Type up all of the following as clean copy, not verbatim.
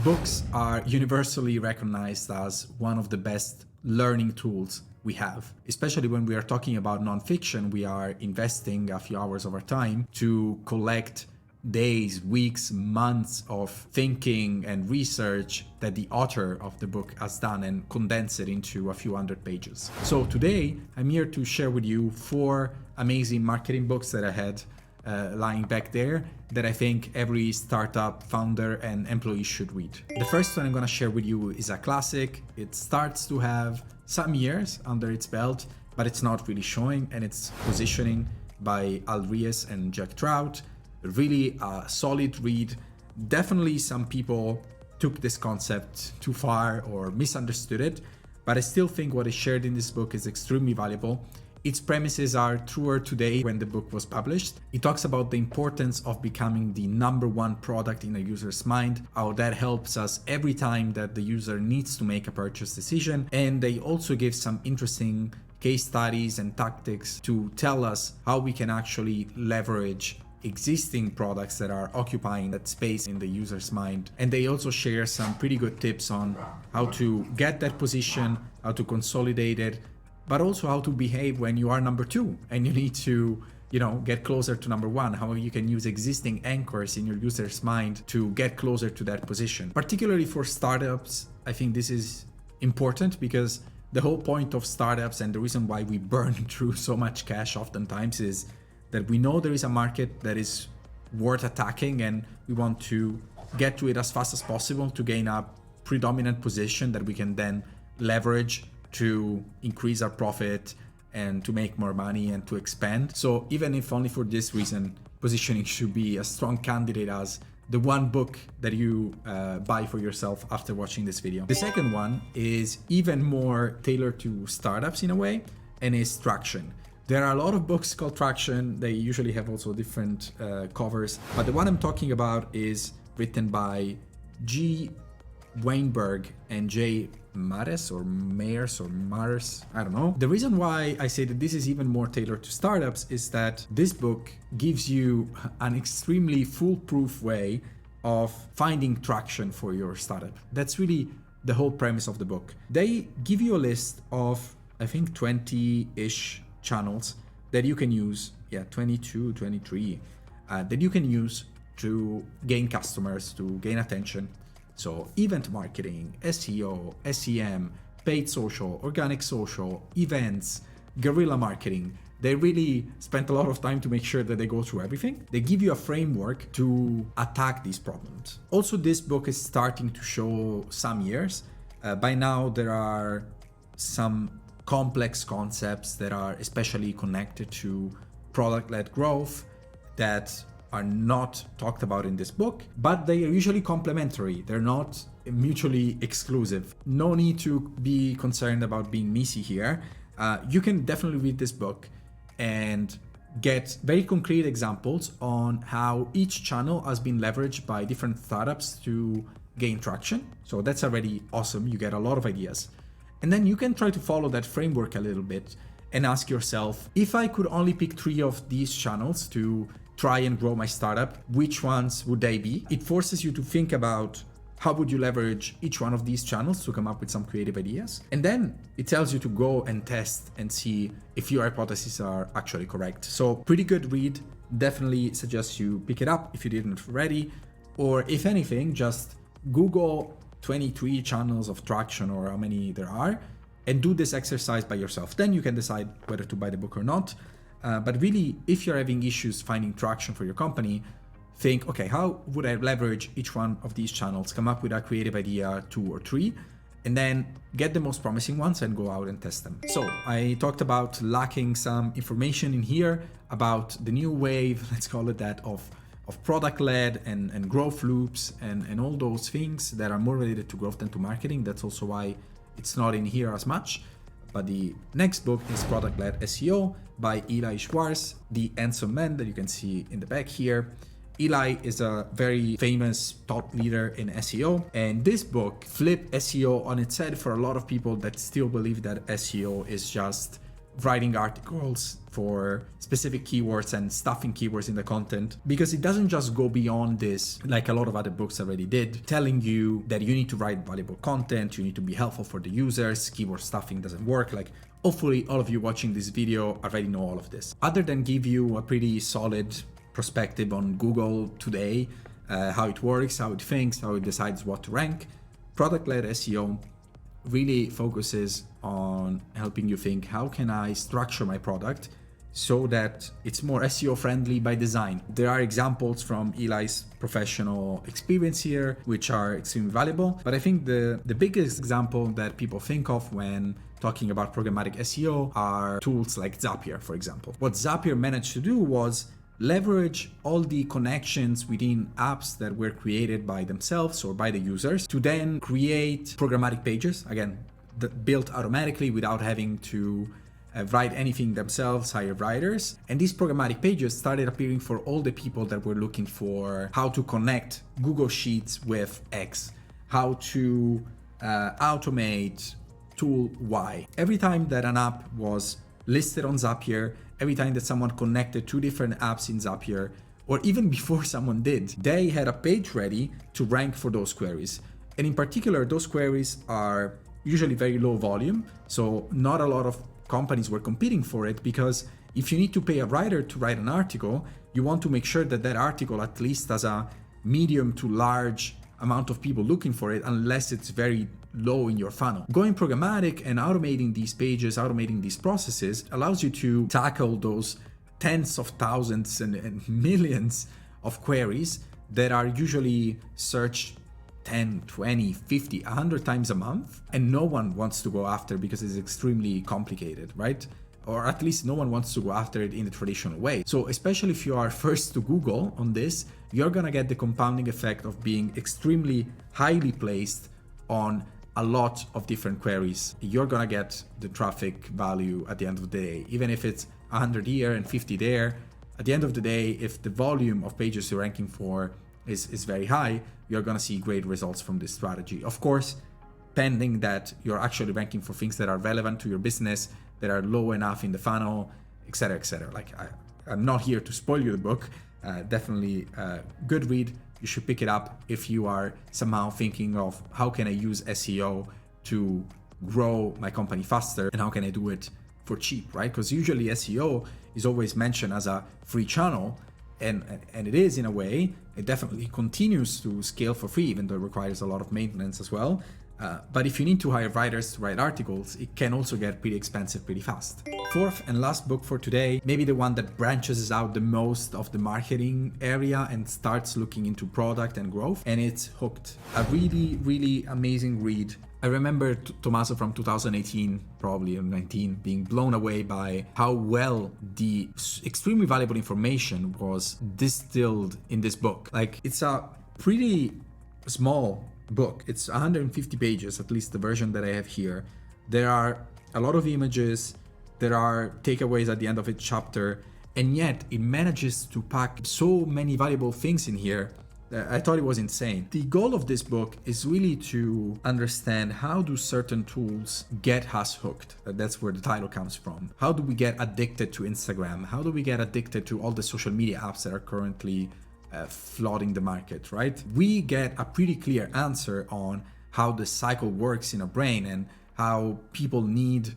Books are universally recognized as one of the best learning tools we have, especially when we are talking about nonfiction. We are investing a few hours of our time to collect days, weeks, months of thinking and research that the author of the book has done and condense it into a few hundred pages. So today I'm here to share with you 4 amazing marketing books that I had lying back there that I think every startup founder and employee should read. The first one I'm going to share with you is a classic. It starts to have some years under its belt, but it's not really showing, and it's Positioning by Ries and Trout. Really a solid read. Definitely some people took this concept too far or misunderstood it, but I still think what is shared in this book is extremely valuable. Its premises are truer today when the book was published. It talks about the importance of becoming the #1 product in a user's mind, how that helps us every time that the user needs to make a purchase decision. And they also give some interesting case studies and tactics to tell us how we can actually leverage existing products that are occupying that space in the user's mind. And they also share some pretty good tips on how to get that position, how to consolidate it, but also how to behave when you are number 2 and you need to, get closer to number 1, how you can use existing anchors in your user's mind to get closer to that position. Particularly for startups, I think this is important because the whole point of startups and the reason why we burn through so much cash oftentimes is that we know there is a market that is worth attacking and we want to get to it as fast as possible to gain a predominant position that we can then leverage to increase our profit and to make more money and to expand. So even if only for this reason, Positioning should be a strong candidate as the one book that you buy for yourself after watching this video. The second one is even more tailored to startups in a way, and is Traction. There are a lot of books called Traction. They usually have also different covers, but the one I'm talking about is written by Weinberg and J. Mares or Mayers or Mars, I don't know. The reason why I say that this is even more tailored to startups is that this book gives you an extremely foolproof way of finding traction for your startup. That's really the whole premise of the book. They give you a list of, I think, 20-ish channels that you can use, 22, 23, that you can use to gain customers, to gain attention. So event marketing, SEO, SEM, paid social, organic social, events, guerrilla marketing. They really spent a lot of time to make sure that they go through everything. They give you a framework to attack these problems. Also, this book is starting to show some years. By now, there are some complex concepts that are especially connected to product-led growth that are not talked about in this book, but they are usually complementary. They're not mutually exclusive. No need to be concerned about being messy here. You can definitely read this book and get very concrete examples on how each channel has been leveraged by different startups to gain traction. So that's already awesome. You get a lot of ideas. And then you can try to follow that framework a little bit and ask yourself, if I could only pick 3 of these channels to try and grow my startup, which ones would they be? It forces you to think about how would you leverage each one of these channels to come up with some creative ideas. And then it tells you to go and test and see if your hypotheses are actually correct. So pretty good read. Definitely suggest you pick it up if you didn't already, or if anything, just Google 23 channels of Traction or how many there are and do this exercise by yourself. Then you can decide whether to buy the book or not. But really, if you're having issues finding traction for your company, think, okay, how would I leverage each one of these channels, come up with a creative idea, 2 or 3, and then get the most promising ones and go out and test them. So I talked about lacking some information in here about the new wave, let's call it that, of product-led and growth loops and all those things that are more related to growth than to marketing. That's also why it's not in here as much. But the next book is Product-Led SEO by Eli Schwartz, the handsome man that you can see in the back here. Eli is a very famous thought leader in SEO, and this book flipped SEO on its head for a lot of people that still believe that SEO is just writing articles for specific keywords and stuffing keywords in the content, because it doesn't just go beyond this, like a lot of other books already did, telling you that you need to write valuable content, you need to be helpful for the users, keyword stuffing doesn't work. Like, hopefully all of you watching this video already know all of this. Other than give you a pretty solid perspective on Google today, how it works, how it thinks, how it decides what to rank, product-led SEO really focuses on helping you think, how can I structure my product so that it's more SEO friendly by design? There are examples from Eli's professional experience here, which are extremely valuable. But I think the biggest example that people think of when talking about programmatic SEO are tools like Zapier, for example. What Zapier managed to do was leverage all the connections within apps that were created by themselves or by the users to then create programmatic pages, again, built automatically without having to write anything themselves, hire writers. And these programmatic pages started appearing for all the people that were looking for how to connect Google Sheets with X, how to automate tool Y. Every time that an app was listed on Zapier, every time that someone connected two different apps in Zapier, or even before someone did, they had a page ready to rank for those queries. And in particular, those queries are usually very low volume, so not a lot of companies were competing for it, because if you need to pay a writer to write an article, you want to make sure that that article at least has a medium to large amount of people looking for it, unless it's very low in your funnel. Going programmatic and automating these pages, automating these processes allows you to tackle those tens of thousands and millions of queries that are usually searched 10, 20, 50, 100 times a month, and no one wants to go after because it's extremely complicated, right? Or at least no one wants to go after it in the traditional way. So especially if you are first to Google on this, you're gonna get the compounding effect of being extremely highly placed on a lot of different queries. You're gonna get the traffic value at the end of the day, even if it's 100 here and 50 there. At the end of the day, if the volume of pages you're ranking for is very high, you're gonna see great results from this strategy. Of course, pending that you're actually ranking for things that are relevant to your business, that are low enough in the funnel, etc., etc. Like, I'm not here to spoil you the book. Definitely a good read. You should pick it up if you are somehow thinking of how can I use SEO to grow my company faster, and how can I do it for cheap, right? Because usually SEO is always mentioned as a free channel, and it is in a way. It definitely continues to scale for free, even though it requires a lot of maintenance as well. But if you need to hire writers to write articles, it can also get pretty expensive pretty fast. Fourth and last book for today, maybe the one that branches out the most of the marketing area and starts looking into product and growth, and it's Hooked. A really, really amazing read. I remember Tommaso from 2018, probably, or 19, being blown away by how well the extremely valuable information was distilled in this book. Like, it's a pretty small book. It's 150 pages, at least the version that I have here. There are a lot of images, there are takeaways at the end of each chapter, and yet it manages to pack so many valuable things in here. I thought it was insane. The goal of this book is really to understand how do certain tools get us hooked. That's where the title comes from. How do we get addicted to Instagram? How do we get addicted to all the social media apps that are currently flooding the market, right? We get a pretty clear answer on how the cycle works in our brain, and how people need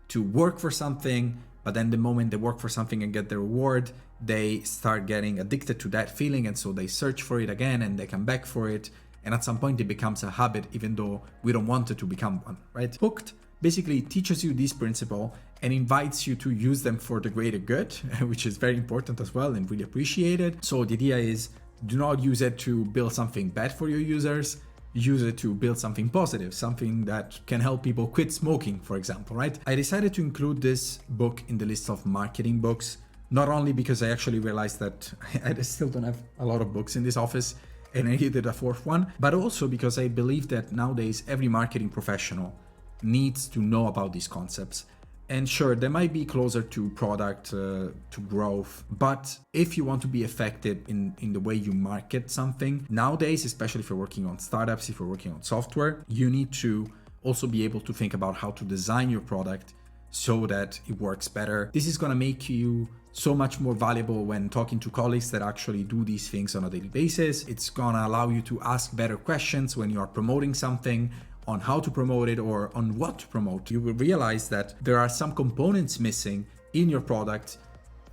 to work for something, but then the moment they work for something and get the reward, they start getting addicted to that feeling, and so they search for it again and they come back for it, and at some point it becomes a habit, even though we don't want it to become one, right? Hooked basically teaches you this principle and invites you to use them for the greater good, which is very important as well and really appreciated. So the idea is, do not use it to build something bad for your users, use it to build something positive, something that can help people quit smoking, for example, right? I decided to include this book in the list of marketing books, not only because I actually realized that I still don't have a lot of books in this office and I needed a fourth one, but also because I believe that nowadays every marketing professional needs to know about these concepts. And sure, they might be closer to product, to growth, but if you want to be effective in the way you market something, nowadays, especially if you're working on startups, if you're working on software, you need to also be able to think about how to design your product so that it works better. This is going to make you so much more valuable when talking to colleagues that actually do these things on a daily basis. It's going to allow you to ask better questions when you are promoting something, on how to promote it or on what to promote. You will realize that there are some components missing in your product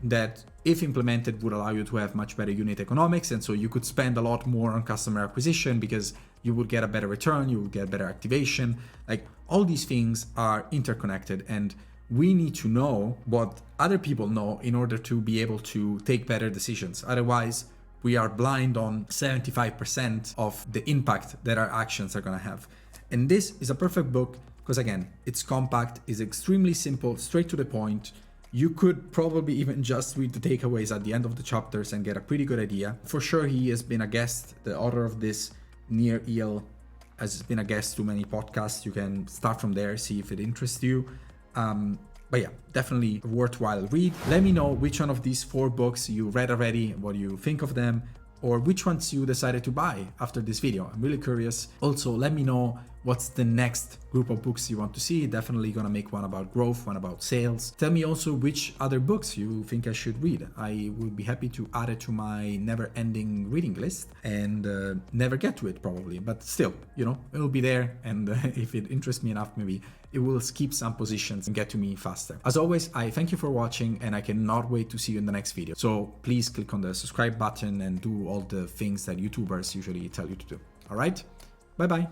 that, if implemented, would allow you to have much better unit economics, and so you could spend a lot more on customer acquisition because you would get a better return, you would get better activation. Like, all these things are interconnected, and we need to know what other people know in order to be able to take better decisions. Otherwise, we are blind on 75% of the impact that our actions are going to have. And this is a perfect book because, again, it's compact, it's extremely simple, straight to the point. You could probably even just read the takeaways at the end of the chapters and get a pretty good idea. For sure, he has been a guest. The author of this, Nir Eyal, has been a guest to many podcasts. You can start from there, see if it interests you. But yeah, definitely a worthwhile read. Let me know which one of these 4 books you read already, what you think of them, or which ones you decided to buy after this video. I'm really curious. Also, let me know what's the next group of books you want to see. Definitely gonna make one about growth, one about sales. Tell me also which other books you think I should read. I would be happy to add it to my never-ending reading list and never get to it probably, but still, you know, it'll be there, and if it interests me enough, maybe it will skip some positions and get to me faster. As always, I thank you for watching, and I cannot wait to see you in the next video. So please click on the subscribe button and do all the things that YouTubers usually tell you to do. All right, bye bye.